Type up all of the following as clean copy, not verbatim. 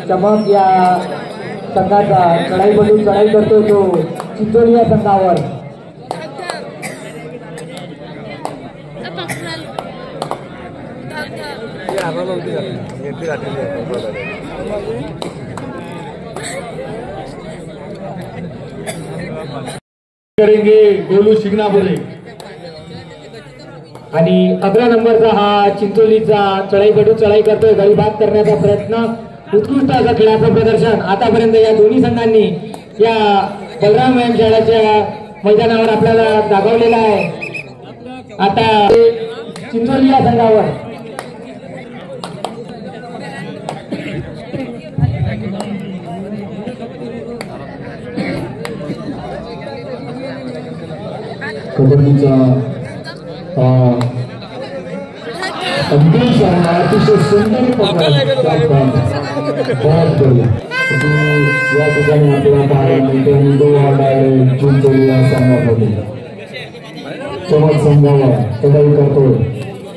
चमक या संघाचा चढाईमधून चढाई करतो तो चिंचोली या संघावर. करेंगे गोलू शिंगणापुरे आणि 11 नंबरचा हा चिंचोलीचा चढाईकडून चढाई करतोय. गळीबाद करण्याचा प्रयत्न, उत्कृष्ट असं खेळाचं प्रदर्शन आतापर्यंत या दोन्ही संघांनी या बलराम व्यायाम शाळेच्या मैदानावर आपल्याला दाखवलेला आहे. आता चिंचोली या संघावर कबड्डीचा अतिशय सुंदर या ठिकाणी आपल्याला पाहायला मिळते. चिंचोली या संघामध्ये चमक संघावर चढाई करतोय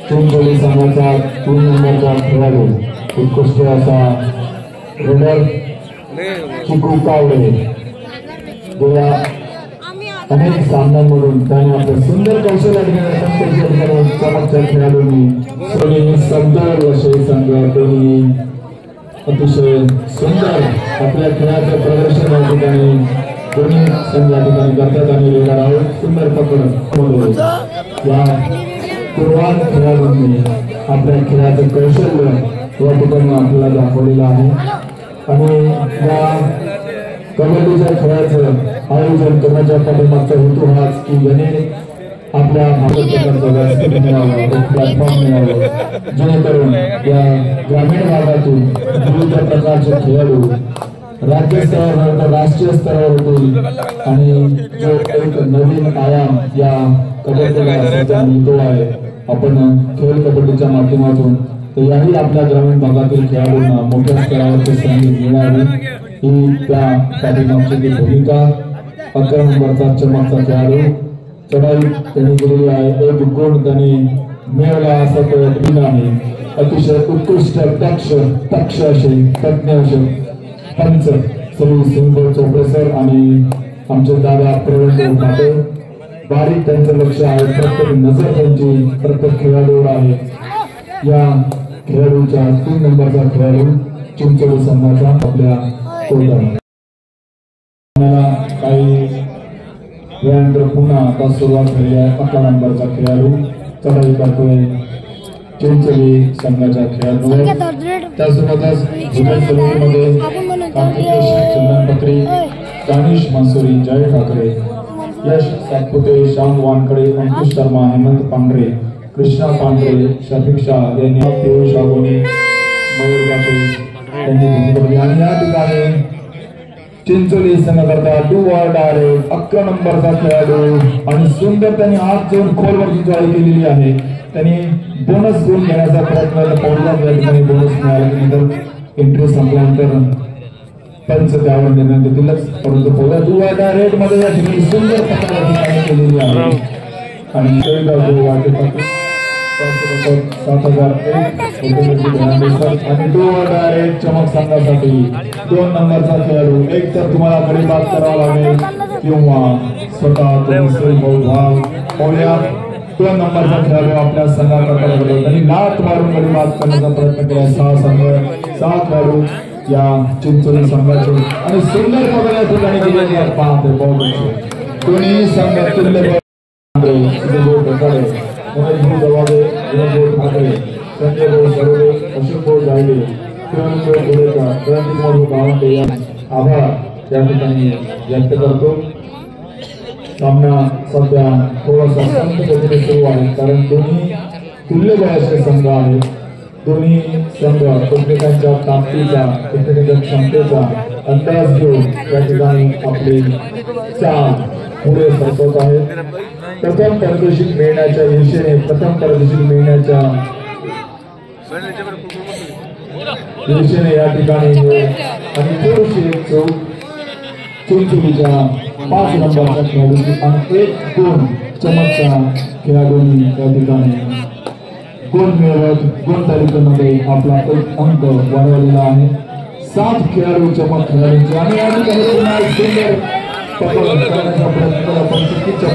चिंचोली संघाचा 3 नंबरचा खेळाडू उत्कृष्ट असा रेडर चिकू कावडे. गेल्या अनेक सामन्यांमधून त्याने आपलं सुंदर कौशल्य चमकच्या खेळाडूंनी समजून असे संघ दोन्ही अतिशय सुंदर आपल्या खेळाचं प्रदर्शन या ठिकाणी दोन्ही संघ या ठिकाणी करतात. आणि रेडर आहोत सुंदर पकड या पूर्वान खेळाडूंनी आपल्या खेळाचं कौशल्य या ठिकाणी आपल्याला दाखवलेलं आहे. आणि या कबड्डीच्या खेळाचं आयोजन करण्याच्या पाठीमागचा हेतू हाच की याने आपल्या भारताचं व्यासपीठ मिळावं, प्लॅटफॉर्म मिळावं, जेणेकरून या ग्रामीण भागातून विविध प्रकारचे खेळाडू राज्यस्तरावर तर राष्ट्रीय स्तरावर होतील. आणि जो एक नवीन आयाम या कबड्डीला सध्या मिळतो आहे आपण खेळ कबड्डीच्या माध्यमातून, तर याही आपल्या ग्रामीण भागातील खेळाडूंना मोठ्या स्तरावरची संधी मिळावी ही त्या पाठीमागची भूमिका. 11 नंबरचा चमकचा खेळाडू चढाई त्यांनी केलेली आहे. 1 गुण त्यांनी मिळवला असा तो आहे. अतिशय उत्कृष्ट दक्ष असे तज्ञ असे पंच श्री सिंह चोपडेसर आणि आमचे दादा प्रवीण भाटे. बारीक त्यांचं लक्ष आहे, प्रत्येक नजर त्यांची प्रत्येक खेळाडूवर आहे. या खेळाडूच्या 3 नंबरचा खेळाडू चिंचोली संघाचा आपल्या कोर्टात काही वेळानंतर पुन्हा आता सुरुवात झाली आहे. 11 नंबरचा खेळाडू चढाई करतोय चिंचोली संघाच्या खेळाडूवर. त्यासोबतच मध्ये चंदन पत्री, दानिश मासुरी, जय ठाकरे, यश सातपुते, श्याम वानकडे, अंकुश शर्मा, हेमंत पांढरे, कृष्णा पांढरे, शफिक शाह यांनी पियुष आगोनी, मयूर गाठे यांनी भूमिका. आणि या ठिकाणी चिंचोली संघाकरता डू ऑर डाय 11 नंबरचा खेळाडू आणि सुंदर त्यांनी हात जोडून खोलवरची चढाई केलेली आहे. त्यांनी बोनस गुण घेण्याचा प्रयत्न पाहिला. या ठिकाणी बोनस मिळाल्यानंतर एंट्री संपल्यानंतर पंच त्यावर निर्णय देतीलच. परंतु पहिल्या डू ऑर डाय रेड मध्ये या ठिकाणी सुंदर पकड केलेली आहे. आणि 7001 आणि 2 ऑर डाय चमक संघासाठी 2 नंबरचा खेळाडू. एक तर तुम्हाला गडीबाद करावा लागेल किंवा स्वतः तुम्ही पाहूया. 2 नंबरचा खेळाडू आपल्या संघाकरता लागला. त्यांनी लात मारून गडीबाद करण्याचा प्रयत्न केला. 6 खेळाडू या चिंचोली संघाचे आणि सुंदर पकड या ठिकाणी केलेली आहे. पाहते दोन्ही संघ तुल्य संजय भाऊ सरोदे, अशोक भाऊ जायले, आभार या ठिकाणी व्यक्त करतो. सामना सध्या थोडासा शांत गतीने सुरू आहे कारण दोन्ही तुल्य बळाचे संघ आहेत. दोन्ही संघ एकमेकांच्या ताकदीचा एकमेकांच्या क्षमतेचा अंदाज घेऊन या ठिकाणी आपली चाल पुढे सरकवत आहेत. प्रथम पारितोषिक मिळण्याच्या दिशेने प्रथम पारितोषिक मिळण्याच्या दिशेने या ठिकाणी आणि थोडीशी चौक चिंचोलीच्या 5 नंबरच्या खेळाडूची आणि 1 गुण चमकच्या खेळाडूंनी या ठिकाणी गुण मिळवत गुण तालिकेमध्ये आपला 1 अंक वाढवलेला आहे. 7 खेळाडू चमक खेळाडूंचे आणि या ठिकाणी पुन्हा सुंदर पकड करण्याचा प्रयत्न केला पण चुकीच्या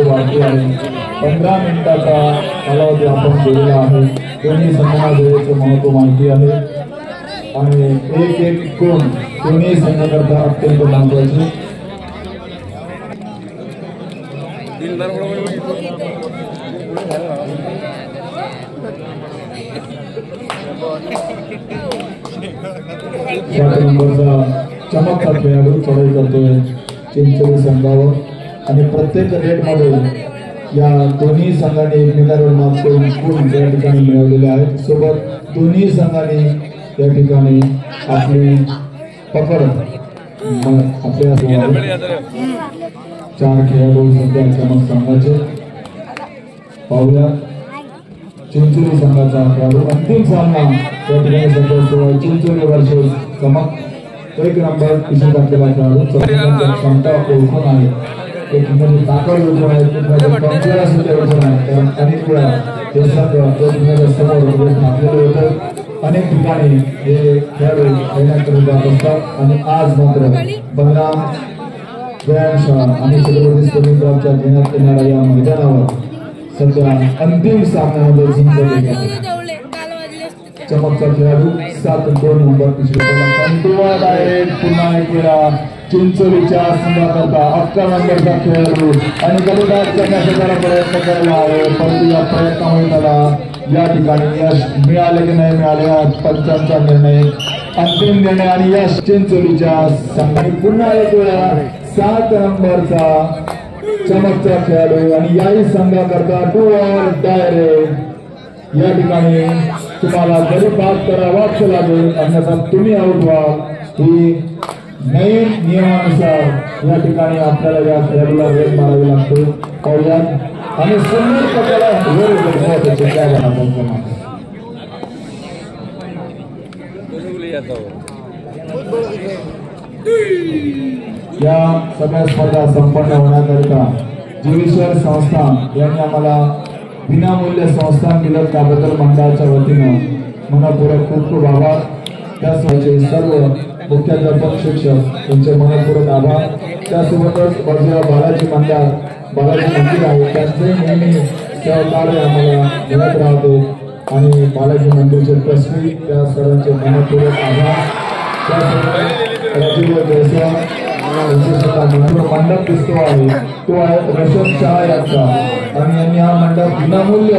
बाकी आहे. 15 मिनिटाचा कालावधी आपण दिलेला आहे. दोन्ही संघांना वेळेचे महत्व माहिती आहे आणि 1-1 गुण दोन्ही संघाकरता अत्यंत महत्वाचे. नंबरचा चमकचा खेळाडू चढाई करतोय चिंचोली संघावर आणि प्रत्येक रेटमध्ये या दोन्ही संघांनी एकमेकांवर मात करून गुण या ठिकाणी मिळवलेले आहेत. सोबत दोन्ही संघांनी या ठिकाणी आपली पकड आपल्या 4 खेळाडू सध्या चमक संघाचे पाहूया. चिंचोली संघाचा खेळाडू अंतिम सामना या ठिकाणी सध्या चिंचोली वर्सेस चमक 1 नंबर पिशवी टाकलेला खेळाडू क्षमता ओळखून आहे. एक म्हणजे ताकद ओळखून आहे कॉन्फिडन्स ओळखून आहे. कारण अनेक वेळा हे संघ समोर थांबलेले होते. अनेक ठिकाणी हे खेळाडू खेळण्याकडे जात असतात आणि आज मात्र बलराम व्यायामशाळा आणि छत्रपती स्पोर्टिंग क्लबच्या घेण्यात येणाऱ्या या मैदानावर सध्या अंतिम सामन्यामध्ये जिंकले गेले. चमकचा खेळाडू 7-2 नंबर पुन्हा एक वेळा चिंचोलीच्या संघाकरता 11 नंबरचा खेळाडू आणि गलुदार करण्याचा प्रयत्न करला आहे. परंतु या प्रयत्नामुळे त्याला या ठिकाणी यश मिळाले की नाही मिळाले पंचांचा निर्णय अंतिम निर्णय आणि यश चिंचोलीच्या संघाने पुन्हा एक वेळा 7 नंबरचा चमकचा खेळाडू आणि याही संघाकरता डू ऑर डाय रेस या ठिकाणी तुम्हाला जरी बाद करावाच लागेल अन्यथा तुम्ही आउट व्हा. ही नवीन नियमानुसार या ठिकाणी आपल्याला या खेळाडूला वेग मारावी लागते. पाहुयात आणि सुंदर पकडाला वेळ गमवायचे त्या भागात या सगळ्या स्पर्धा संपन्न होण्याकरिता जीवेश्वर संस्थान यांनी आम्हाला विनामूल्य संस्थान दिलं त्याबद्दल मंडळाच्या वतीनं मनपूर्वक खूप खूप आभार. त्यासोबतचे सर्व मुख्याध्यापक शिक्षक यांचे मनपूर्वक आभार. त्यासोबतच बाजूला बालाजी मंदिर आहे त्यांचे नेहमी सहकार्य आम्हाला मिळत राहते आणि बालाजी मंदिरचे ट्रस्टी त्या सर्वांचे मनपूर्वक आभार. त्यासोबत राजीव जयस्वाल मंडप दिसतो आहे तो आहे रशद शाह यांचा आणि यांनी हा मंडप विनामूल्य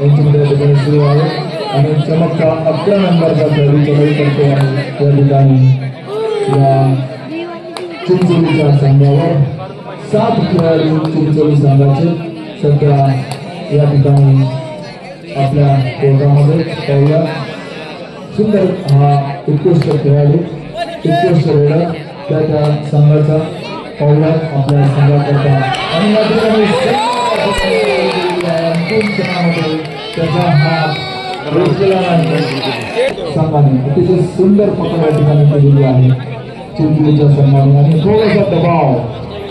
यांच्यामध्ये सुरू आहे आणि चमकचा 11 नंबरचा खेळाडू चढाई करतो आहे. त्या ठिकाणी या चिंचोलीच्या संघावर 7 खेळाडू चिंचोली संघाचे सध्या या ठिकाणी आपल्या कोर्टामध्ये पाहूया. सुंदर हा उत्कृष्ट खेळाडू उत्कृष्ट रेडर त्या संघाचा पाहुया आपल्या संघाकरता आणि या ठिकाणी अंतिम क्षणामध्ये त्याचा हा रोजलेला संघाने अतिशय सुंदर पकड या ठिकाणी केलेली आहे चिंचोलीच्या संघाने आणि थोडासा दबाव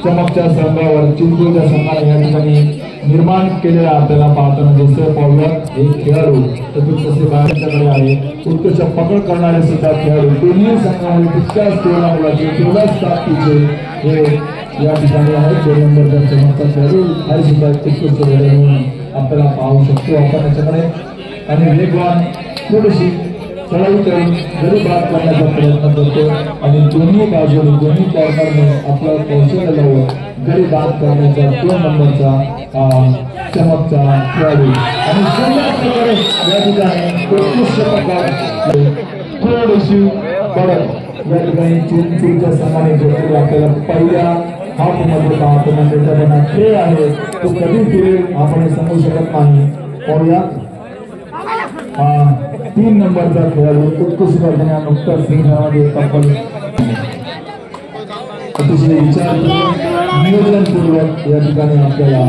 चमकच्या संघावर चिंचोलीच्या संघाने या ठिकाणी निर्माण केलेला आपल्याला पाहताना जसं पाहूया एक खेळाडू तसे बाहेरच्याकडे आहे उत्कृष्ट पकड करणारे सुद्धा खेळाडू दोन्ही संघामध्ये तितक्याच तेवढाचे तेवढ्याच ताकदीचे हे या ठिकाणी आहेत. 2 नंबरचा चमकचा खेळाडू हा सुद्धा उत्कृष्ट म्हणून आपल्याला पाहू शकतो आपण त्याच्याकडे आणि वेगवान थोडीशी चढाई करून जरी बाद करण्याचा प्रयत्न करतो आणि दोन्ही बाजूने दोन्ही कॉर्नरने आपलं कौशल्य लावून गडी बाद करण्याचा 2 नंबरचा चमकचा खेळाडू आणि सुंदर प्रकारे या ठिकाणी उत्कृष्ट प्रकार थोडीशी पडत या ठिकाणी चिंचोलीच्या संघाने घेतलेली आपल्याला पहिल्या हाफ मध्ये पाहतो म्हणजे त्यांना खेळ आहे तो कधी फिरेल आपण सांगू शकत नाही. पाहूया 3 नंबरचा खेळाडू उत्कृष्ट प्रकारे नुकताच सिंहामध्ये तब्बल अतिशय विचारपूर्वक नियोजनपूर्वक या ठिकाणी आपल्याला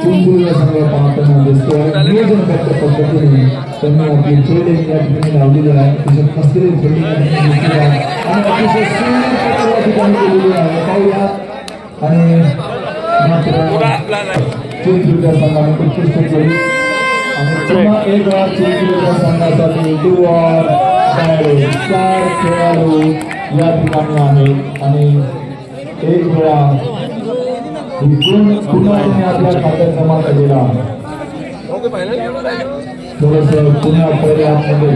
चिंचोलीचा संघ पाहताना दिसतोय. नियोजनबद्ध पद्धतीने त्यांनी आपली फिल्डिंग या ठिकाणी लावलेली आहे. अतिशय कसलेली फिल्डिंग आणि अतिशय सुंदर प्रकारे या ठिकाणी केलेली आहे. पाहूया आणि मात्र चिंचोलीच्या संघाने उत्कृष्ट केली आणि पुन्हा एक वेळा चिंचोलीच्या संघासाठी 4 खेळाडू या ठिकाणी आहेत आणि एक वेळा पुन्हा आपल्या खात्यात जमा केलेला थोडस पुन्हा पर्यामध्ये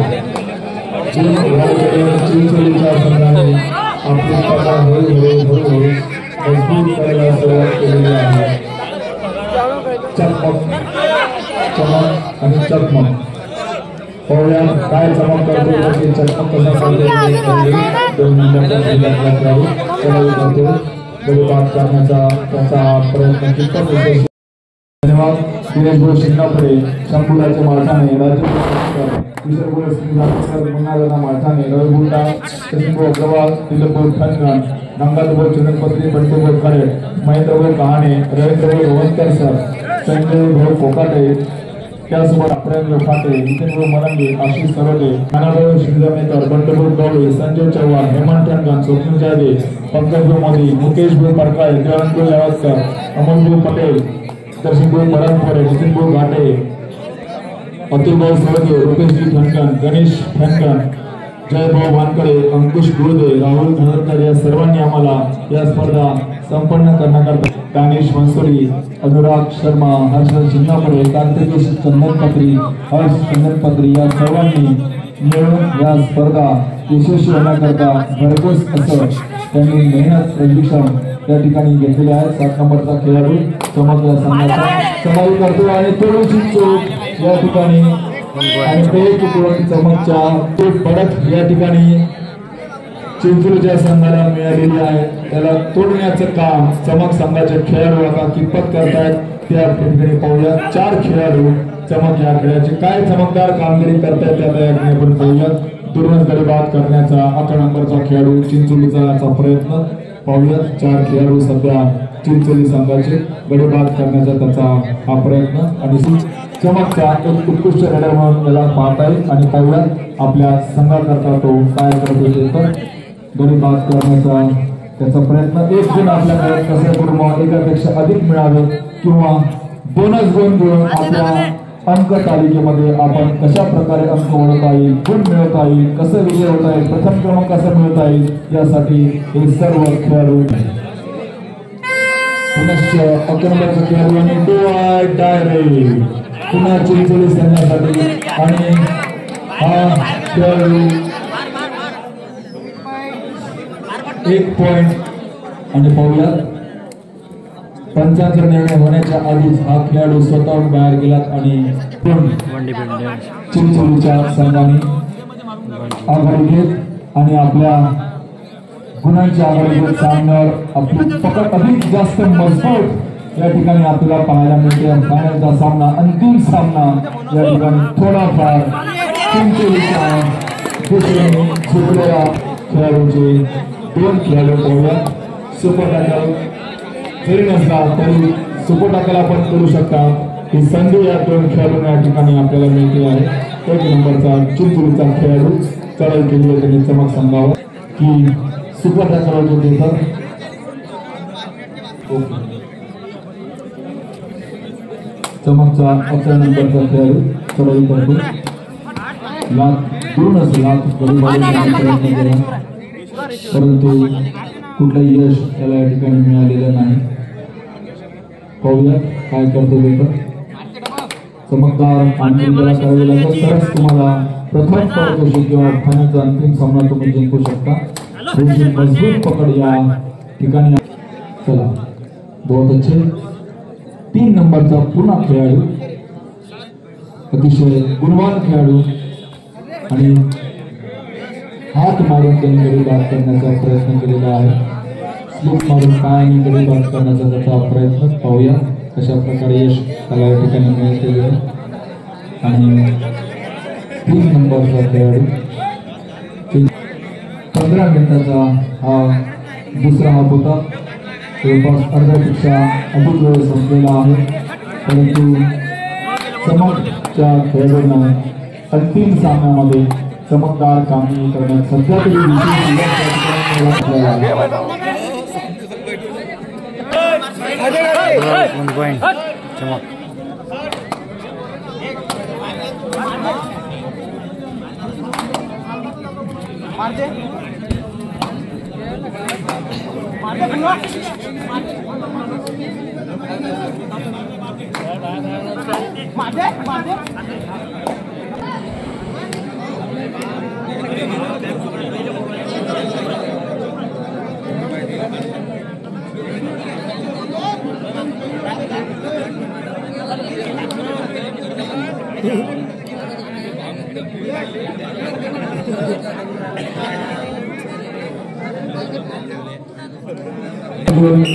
चिंचोलीच्या संघाने आपली स्पर्धा हळूहळू मजबूत करायला सुरुवात केलेली आहे. चमक आणि चकमक पाहूया काय चमक करतो चकमक कसा करतो. 2 नंबरचा गडी बाद करण्याचा त्याचा प्रयत्न कितपत होतो. धन्यवाद. दिनेश भाऊ शिंगापुरे शंभूराच्या मालठाणे मंगाला मालठाणे रविभूटा सचिनभाऊ अग्रवाल दिलीपभाऊ खनगण गंगाधरभाऊ चंद्रपत्री बंडूभाऊ खरे महेंद्रभाऊ कहाणे रवींद्रभाऊ रोहनकर सर संजयभाऊ कोकाटे त्यासोबत प्रेम फाटे नितीनभाऊ मरंगे आशिष सरोटे नानाभाऊ शिंदमेकर बंडूभाऊ गवळे संजय चव्हाण हेमंत टंकन स्वप्न जादे पंकजभाऊ मोदी मुकेशभाऊ परकाळे जयवंतभाऊ यावतकर अमोलभाऊ पटेल दर्शनभाऊ मरणखोरे नितीनभाऊ घाटे अतुलभाऊ सरोदे रुपेशजी ठणकन गणेश ठणकन जयभाऊ वानकडे अंकुश गुळदे राहुल धनरकर या सर्वांनी आम्हाला या स्पर्धा संपन्न करण्याकरता दानिश मनसोरी अनुराग शर्मा हर्षल शिंगापुरे कार्तिकेश चंदनपत्री हर्ष चंदनपत्री या सर्वांनी मिळून या स्पर्धा यशस्वी होण्याकरता भरघोस असं त्यांनी मेहनत प्रशिक्षण या ठिकाणी घेतलेले आहे. 7 नंबरचा खेळाडू चमक या संघाचा समावेश करतो आणि थोडीशी चूक या ठिकाणी आणि चमकच्या पडत या ठिकाणी चिंचोलीच्या संघाला मिळालेली आहे. त्याला तोडण्याचं काम चमक संघाचे खेळाडू आता कितपत करतायत त्या ठिकाणी पाहूया. 4 खेळाडू चमक या खेळाचे काय चमकदार कामगिरी करतायत त्या ठिकाणी आपण पाहूया. दुर्गम गडी बाद करण्याचा 11 नंबरचा खेळाडू चिंचोलीचा प्रयत्न पाहूया. 4 खेळाडू सध्या चिंचोली संघाचे गडी बाद करण्याचा त्याचा हा प्रयत्न आणि चमकचा एक उत्कृष्ट रेडर म्हणून त्याला पाहता येईल आणि पाहूया आपल्या संघाकरता तो काय करतो ते तर गडी बाद करण्याचा त्याचा प्रयत्न. एक गुण आपल्याकडे कसे करून एकापेक्षा अधिक मिळावे किंवा बोनस गुण घेऊन आपल्या अंक तालिकेमध्ये आपण कशा प्रकारे अंक ओढता येईल गुण मिळवता येईल कसं विजय होता येईल प्रथम क्रमांक कसा मिळवता येईल यासाठी हे सर्व खेळाडू पुनश्च 11 नंबरचा खेळाडू आणि डायरेक्ट पुन्हा चिंचोली संघासाठी आणि हा खेळाडू 1 पॉइंट आणि पाहूया. पंचांचा निर्णय होण्याच्या आधीच हा खेळाडू स्वतःहून बाहेर गेलात आणि चिंचोलीच्या संघाने आघाडी घेत आणि आपल्या गुणांच्या आघाडी घेत सामन्यावर आपली पकड अधिक जास्त मजबूत या ठिकाणी आपल्याला पाहायला मिळते. फायनलचा सामना अंतिम सामना या ठिकाणी थोडाफार चिंचोलीच्या दुसऱ्याने झुकलेल्या खेळाडूंचे 2 खेळाडू पाहूया. सुपर टॅकल जरी नसला तरी सुपर टॅकल आपण करू शकता. ही संधी या 2 खेळाडूंना या ठिकाणी आपल्याला मिळते आहे. 1 नंबरचा चिंचोलीचा खेळाडू चढाई केली आहे त्यांनी चमक संघावर की सुपर टॅकल होते तर चमकचा 11 नंबरचा खेळाडू चढाई करतो. लाख परंतु कुठलंही यश त्याला या ठिकाणी मिळालेलं नाही. पाहूया काय करतो ते तर चमकदार कामगिरी करावी लागेल तरच तुम्हाला प्रथम पारितोषिक किंवा फायनलचा अंतिम सामना तुम्ही जिंकू शकता. तुमची मजबूत पकड या ठिकाणी चला बहुत अच्छे. 3 नंबरचा पुन्हा खेळाडू, अतिशय गुणवान खेळाडू आणि हात मारून त्यांनी गडी बाद करण्याचा प्रयत्न केलेला आहे. स्लिप मारून पायाने गडी बाद करण्याचा त्याचा प्रयत्न पाहूया कशा प्रकारे यश त्याला या ठिकाणी मिळते. आणि 3 नंबरचा खेळाडू 15 मिनिटाचा हा दुसरा हाफ होता. जवळपास अर्ध्यापेक्षा अधिक वेळ संपलेला आहे, परंतु चमकच्या खेळाडूंना अंतिम सामन्यामध्ये चमकदार कामगिरी करण्यात सध्या तरी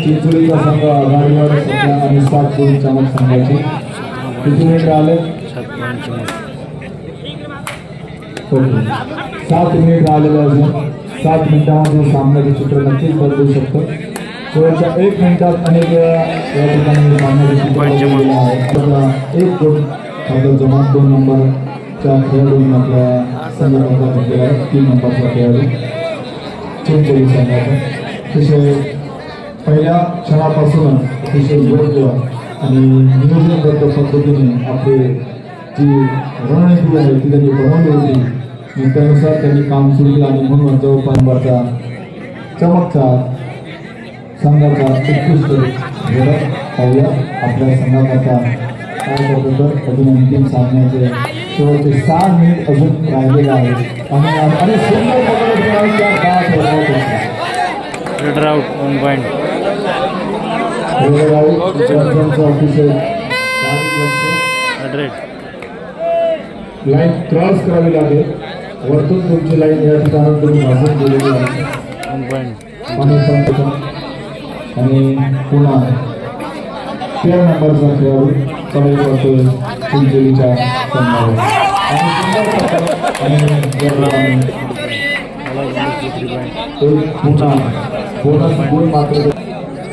चिंचोलीचा संघ आघाडीवर सध्या आणि 7 गुण चमक संघाचे. किती मिनिट आले? 7 मिनिट आलेले अजून. 7 मिनिटांमध्ये सामन्याचे चित्र नक्कीच बदलू शकतं. शेवटच्या 1 मिनिटात अनेक वेळा या ठिकाणी सामन्याचे चित्र बदललेलं आहे. 1 गुण खातर जमा 2 नंबरच्या खेळाडूंनी आपल्या संघाचा घेतलेला आहे. 3 नंबरचा खेळाडू चिंचोली संघाचा. अतिशय पहिल्या क्षणापासून अतिशय योग्य आणि नियोजनबद्ध पद्धतीने आपली जी रणनीती आहे ती त्यांनी बनवली होती आणि त्यानुसार त्यांनी काम सुरू केलं. आणि म्हणून जवळपास नंबरचा चमकचा संघाचा उत्कृष्ट झलक पाहूया. आपल्या संघाचा काय करतो तर अजून अंतिम सामन्याचे शेवटचे 6 मिनिट अजून राहिलेले आहेत आणि सुंदर लाईन क्रॉस करावी लागेल. वरतून तुमची लाईन या ठिकाणी तुम्ही भाजून गेलेली आहे. आणि पुन्हा 13 नंबरचा खेळाडू चढाई करतोय चिंचोलीच्या संघावर आणि पुन्हा बोनस गुण मात्र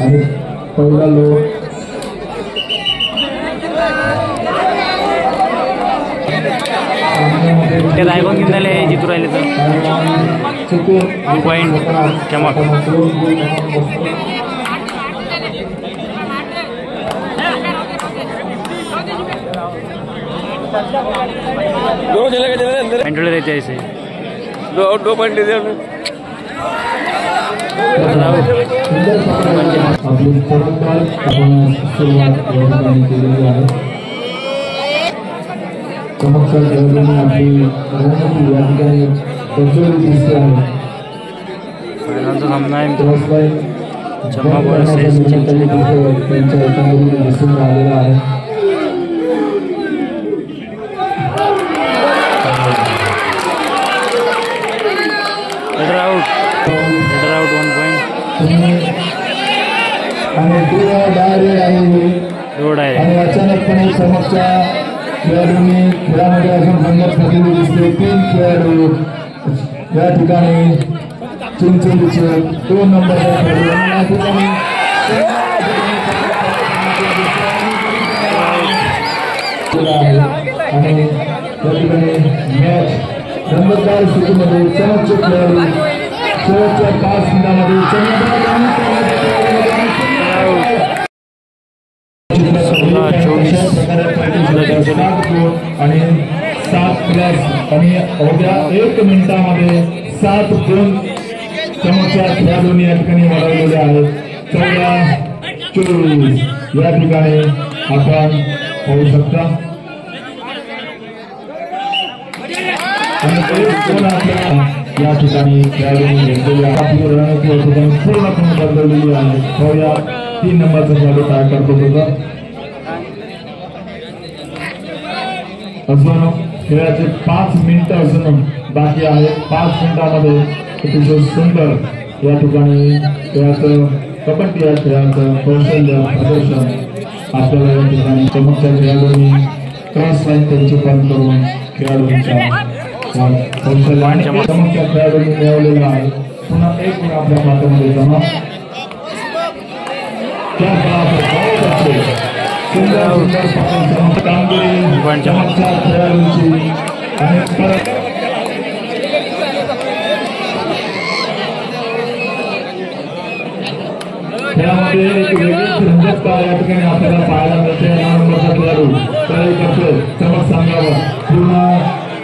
आणि पहिला लो रायगड घेतलेले जितू राहिले तर पॉईंट चमक. पेंटोले रहते ऐसे 2 पॉइंट दे दिया. आपली चमत्कार आपण सुरुवात या ठिकाणी केलेली आहे. चमत्कार खेळाडूंनी आपली रणनीती या ठिकाणी बदललेली दिसते आहे. फायनलचा सामना आहे त्यांच्या एकंदरीत दिसून राहिलेला आहे. आणि अचानकपणे समोरच्या खेळाडूंनी खेळामध्ये अजून रंगत घातलेली दिसते. 3 खेळाडू या ठिकाणी चिंचोलीचे 2 नंबरच्या खेळाडू या ठिकाणी आणि या ठिकाणी मॅच रंगतदार स्थितीमध्ये चमकचे खेळाडू शेवटच्या 5 मिनिटांमध्ये आणि 7+ आणि अवघ्या 1 मिनिटामध्ये 7 गुण चमकच्या खेळाडूंनी या ठिकाणी मिळवलेले आहेत. 14-24 या ठिकाणी आपण पाहू शकता. आणि 1 गुण आपल्या या ठिकाणी खेळाडूंनी घेतलेली आपली रणनीती या ठिकाणी पूर्णपणे बदललेली आहे. पाहूया 3 नंबरचा खेळाडू काय करतो होता. अजून खेळाचे 5 मिनिटं अजून बाकी आहेत. 5 मिनिटांमध्ये अतिशय सुंदर या ठिकाणी खेळाचं कबड्डी या खेळाचं कौशल्य प्रदर्शन आपल्याला या ठिकाणी चमकच्या खेळाडूंनी क्रॉस लाईन त्यांची बंद करून खेळाडूंच्या कौशल्य आणि चमकच्या खेळाडूंनी मिळवलेला आहे. पुन्हा एक गुण आपल्या खात्यामध्ये जमा. कामगिरी चमकच्या खेळाडूंची आणि परत खेळामध्ये एक वेगळीच रंगतता या ठिकाणी आपल्याला पाहायला मिळते. 9 नंबरचा खेळाडू तयारी करतोय चमक संघावर. पूर्ण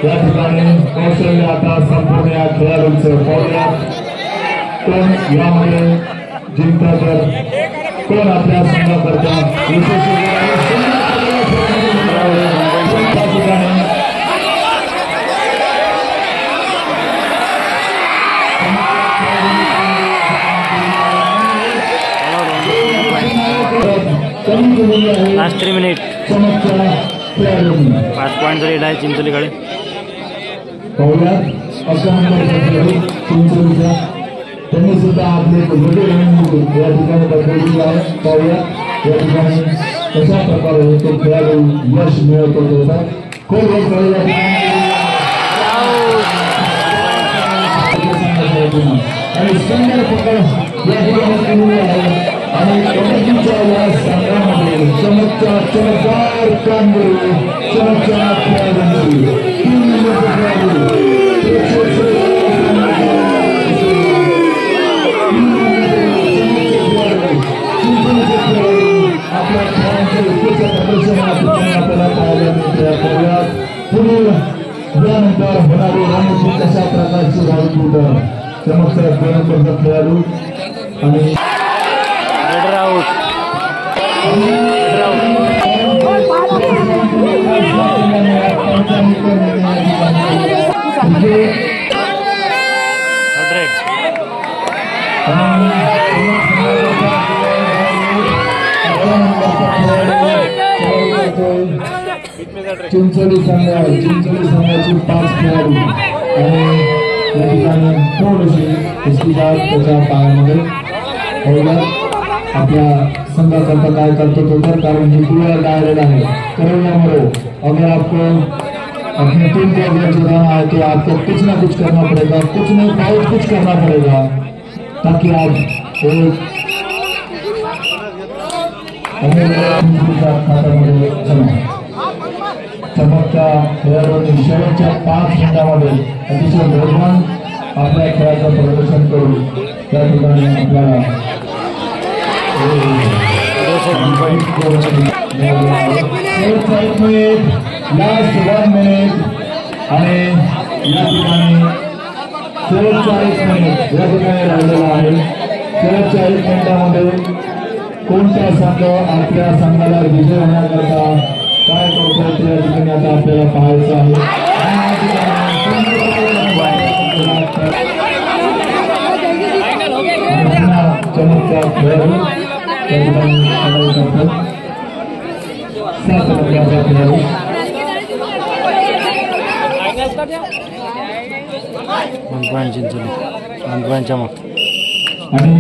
या ठिकाणी कौशल्य आता संपूर्ण या खेळाडूंचं. पाहूया कोण यामध्ये जिंकता तर कोण आपल्या संघाकरता विशेष लास्ट 3 मिनिट 5 पॉईंट लीड आहे चिंचोलीकडे. पाहूया 11 नंबर चिंचोलीचा त्यांनी सुद्धा आपले वेगळे रणनीती या ठिकाणी बदललेली आहे. पाहूया या ठिकाणी कशा प्रकारे तो खेळाडू यश मिळवतो त्याचा खूप या ठिकाणी आणि सुंदर पकड या ठिकाणी केलेली आहे. आणि कबड्डीच्या या संघामध्ये चमकच्या चमकदार कामगिरी चमकच्या खेळाडूंची 3 नंबरचे खेळाडू आपल्या खेळांचे उत्कृष्ट प्रदर्शन आपल्याला पाहायला मिळते. पुढील यानंतर होणारी रणनीती कशा प्रकारची राहील तर चमकचा 2 नंबरचा खेळाडू आणि चिंचोली संघाची 5 खेळाडू आणि या ठिकाणी थोडीशी कुस्तीबाज त्याच्या पायामध्ये होईल. आपल्या संघाकरता काय करतो तो तर कारण ही पूरा डायरेक्ट आहे. करौलियामुळे अगर आपको अपनी टीम को अगर जुड़ाना है तो आपको कुछ ना कुछ करना पड़ेगा, कुछ नहीं बहुत कुछ करना पड़ेगा ताकि आप एक खात्यामध्ये चमकच्या खेळाडूंनी शेवटच्या 5 मिनिटांमध्ये अतिशय वेगवान आपल्या खेळाचं प्रदर्शन करून त्या ठिकाणी आपल्याला लास्ट 1 मिनिट आणि या ठिकाणी 40 मिनिट या ठिकाणी राहिलेला आहे. 40 मिनिटांमध्ये कोणता संघ आपल्या संघाला विजय होण्याकरता काय करतो ते या ठिकाणी आता आपल्याला पाहायचं आहे. चमकच्या खेळाडू त्या ठिकाणी करतो 7 नंबरचा खेळाडू चिंचोली चमक आणि